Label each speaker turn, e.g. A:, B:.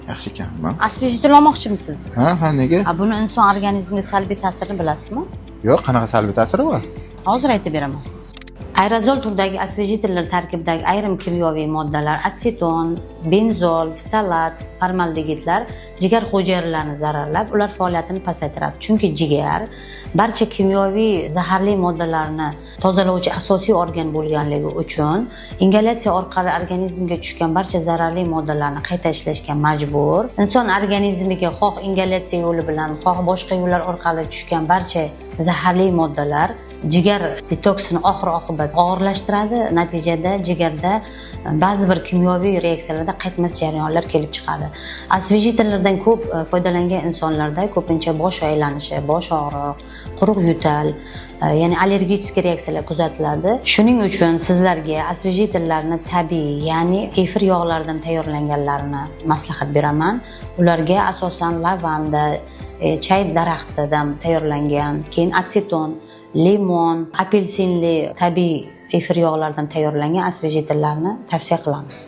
A: Yaxshi ekanmi?
B: Osvejitel olmoqchimisiz?
A: Ha, nega?
B: Buni inson organizmiga salbiy ta'sirini bilasizmi?
A: Yo'q, qanaqa salbiy ta'siri bor?
B: Hozir aytib beraman. Aerozol turdagi osvejitellar tarkibidagi ayrim kimyoviy moddalar atseton, benzol, ftalat, formaldegidlar jigar hujayralarini zararlab, ular faoliyatini pasaytiradi. Chunki jigar barcha kimyoviy zaharli moddalarni tozalovchi asosiy organ bo'lganligi uchun ingalyatsiya orqali organizmga tushgan barcha zararli moddalarni qayta ishlashga majbur. Inson organizmiga xoh ingalyatsiya yo'li bilan, xoh boshqa yo'llar orqali tushgan barcha zaharli moddalar jigar detoksini oxir-oqibat og'irlashtiradi. Natijada jigarda ba'zi bir kimyoviy reaksiyalarda qaytmas jarayonlar kelib chiqadi. Osvejitellardan ko'p foydalangan insonlarda ko'pincha bosh aylanishi, bosh og'riq, quruq yo'tal, ya'ni allergik reaksiyalar kuzatiladi. Shuning uchun sizlarga osvejitellarni tabiiy, ya'ni efir yog'laridan tayyorlanganlarini maslahat beraman. Ularga asosan lavanda, chay daraxtidan tayyorlangan, keyin atseton, limon, apelsinli tabiiy efir yog'laridan tayyorlangan osvejitellarni tavsiya qilamiz.